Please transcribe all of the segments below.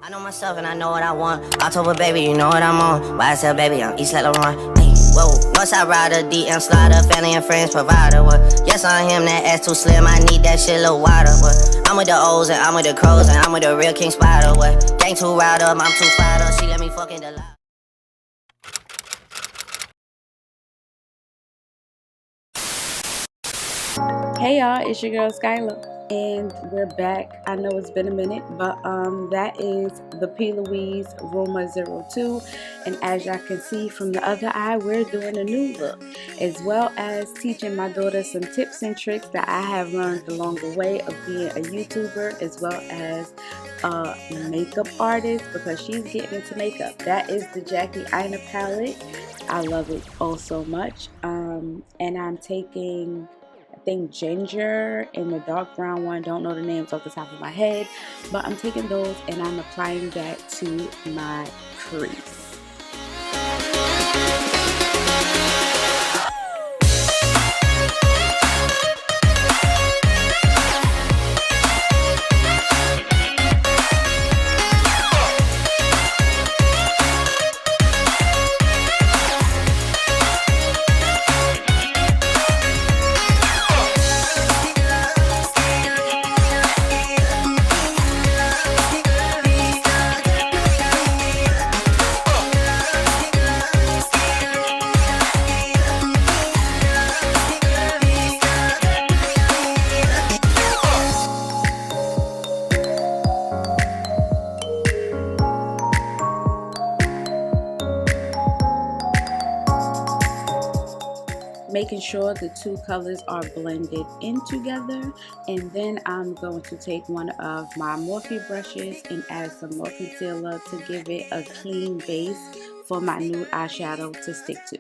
I know myself and I know what I want. October, baby, you know what I'm on. YSL, baby, I'm East Laurent. Hey, whoa, Northside rider, DM slider, family and friends provider. What? Yes, I'm him, that ass too slim. I need that shit a little wider. What? I'm with the O's and I'm with the crows and I'm with the real King Spider. What? Gang too riled up, I'm too fired up. She let me fucking the loud. Hey y'all, it's your girl Skyla, and we're back. I know it's been a minute, but that is the P. Louise Roma 02, and as y'all can see from the other eye, we're doing a new look, as well as teaching my daughter some tips and tricks that I have learned along the way of being a YouTuber, as well as a makeup artist, because she's getting into makeup. That is the Jackie Aina palette. I love it oh so much, and I'm taking, I think, ginger and the dark brown one. Don't know the names off the top of my head, but I'm taking those and I'm applying that to my crease. Making sure the two colors are blended in together, and then I'm going to take one of my Morphe brushes and add some more concealer to give it a clean base for my nude eyeshadow to stick to.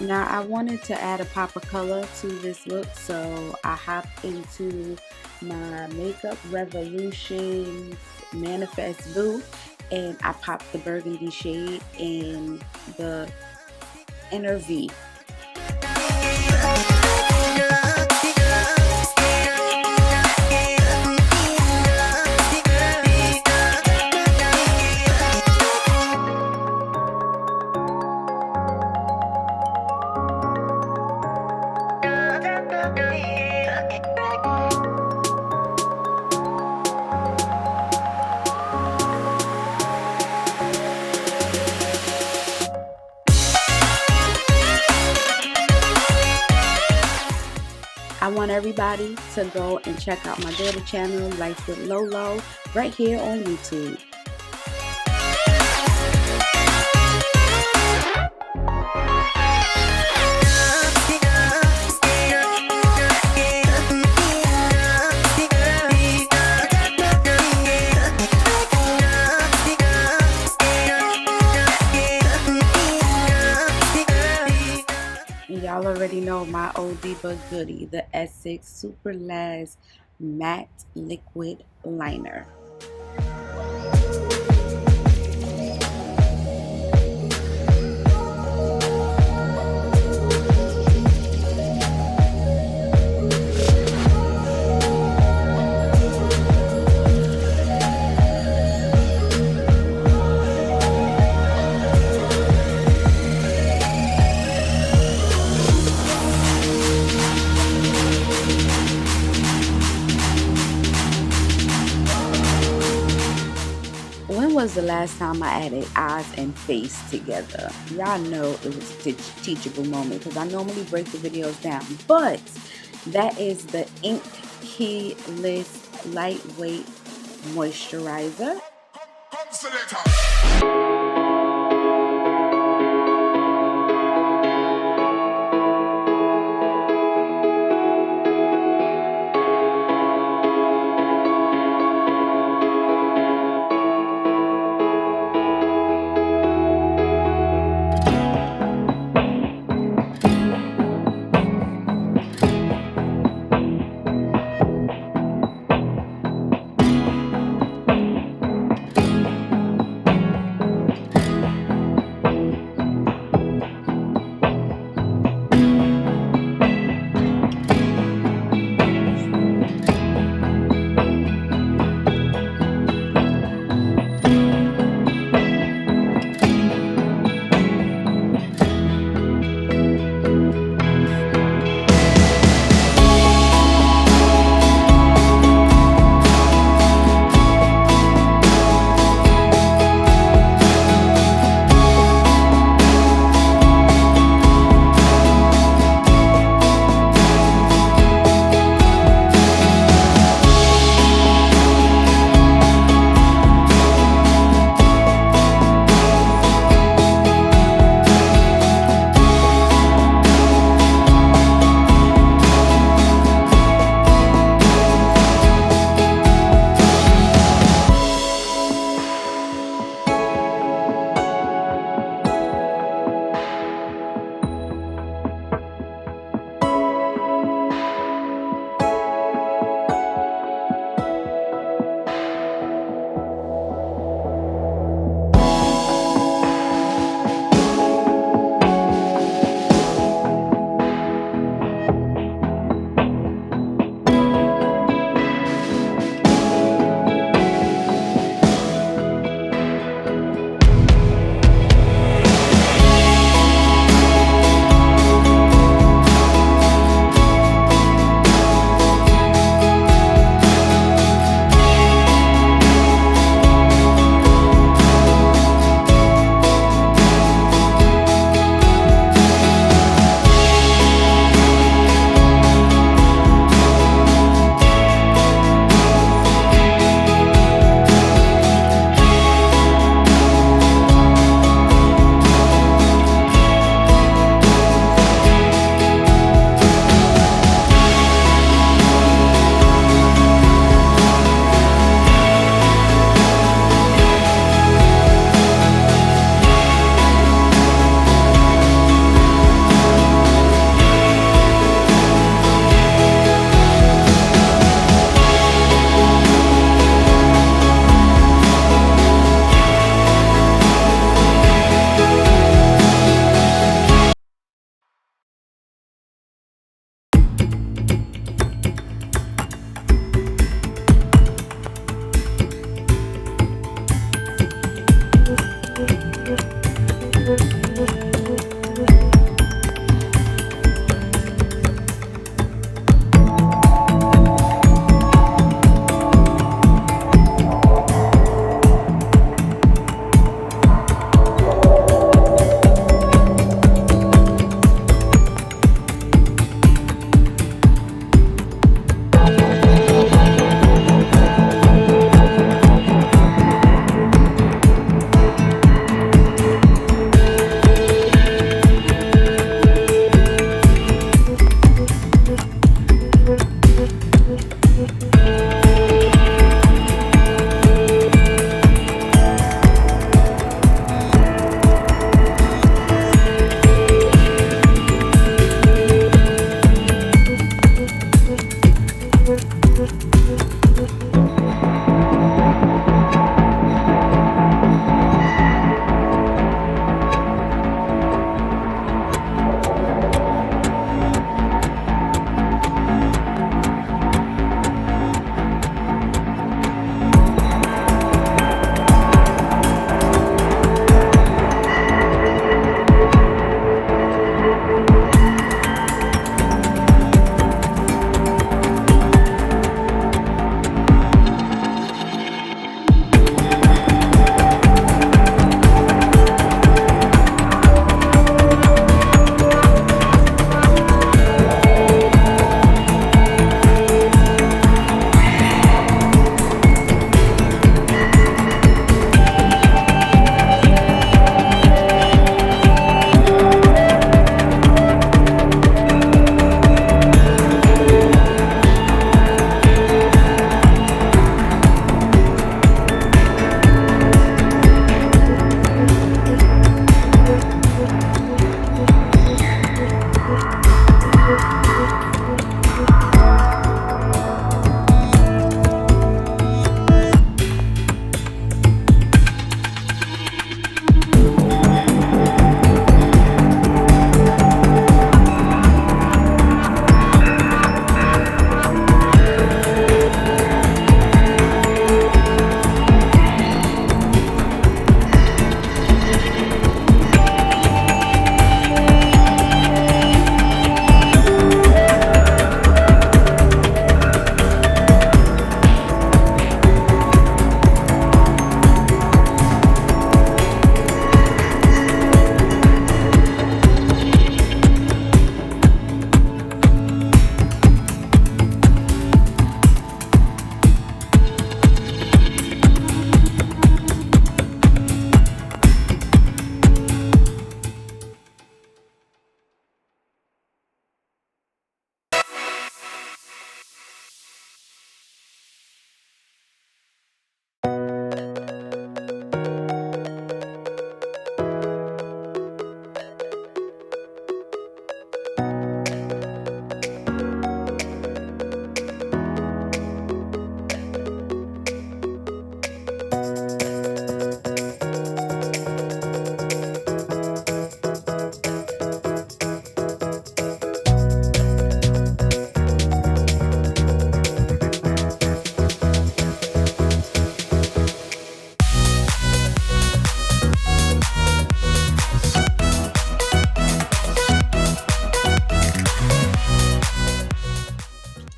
Now I wanted to add a pop of color to this look, so I hopped into my Makeup Revolution Manifest Blue and I popped the burgundy shade in the inner V. I want everybody to go and check out my daughter channel, Life with Lolo, right here on YouTube. Y'all already know my oldie but goodie, the Essence Super Last Matte Liquid Liner. When was the last time I added eyes and face together? Y'all know it was a teachable moment because I normally break the videos down, but that is the Ink Keyless Lightweight Moisturizer.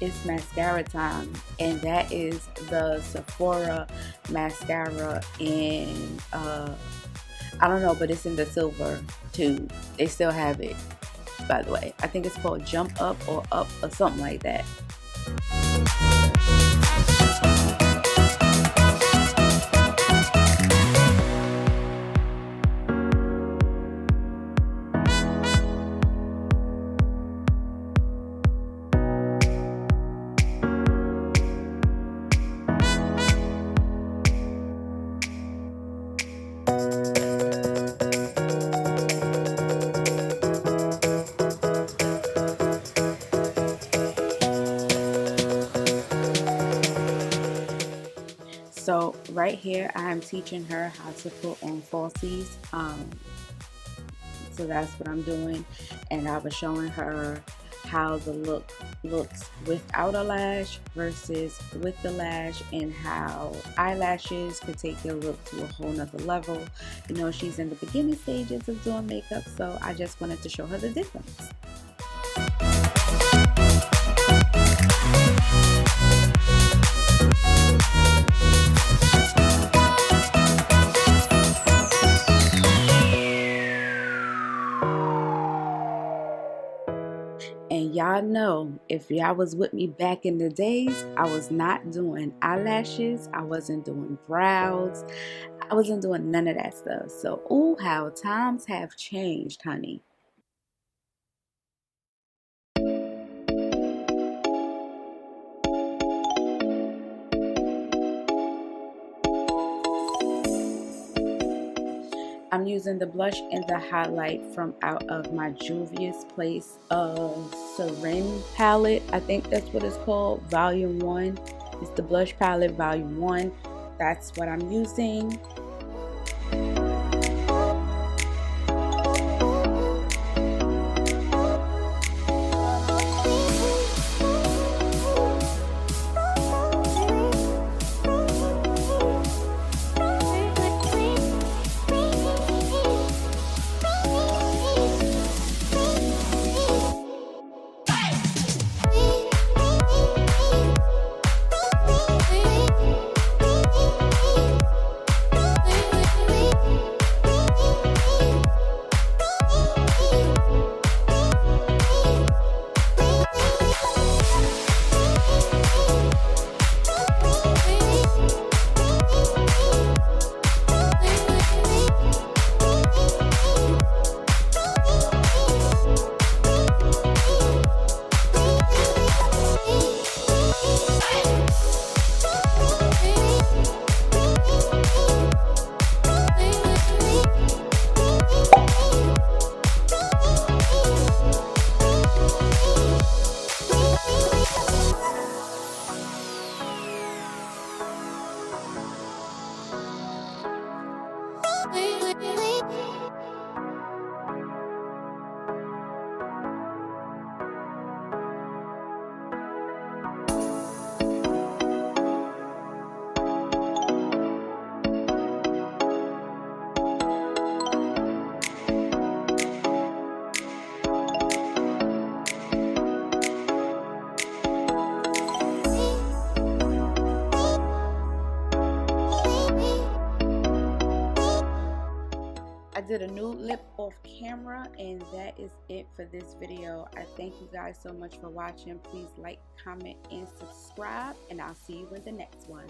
It's mascara time, and that is the Sephora mascara in I don't know, but it's in the silver too. They still have it, by the way. I think it's called Jump Up or Up or something like that. So right here, I'm teaching her how to put on falsies. So that's what I'm doing, and I was showing her how the look looks without a lash versus with the lash, and how eyelashes could take your look to a whole nother level. You know, she's in the beginning stages of doing makeup, so I just wanted to show her the difference. And y'all know, if y'all was with me back in the days, I was not doing eyelashes, I wasn't doing brows, I wasn't doing none of that stuff. So, ooh, how times have changed, honey. I'm using the blush and the highlight from out of my Juvia's Place Seren palette. I think that's what it's called, volume 1. It's the blush palette volume 1. That's what I'm using. I did a nude lip off camera, and that is it for this video. I thank you guys so much for watching. Please like, comment, and subscribe, and I'll see you in the next one.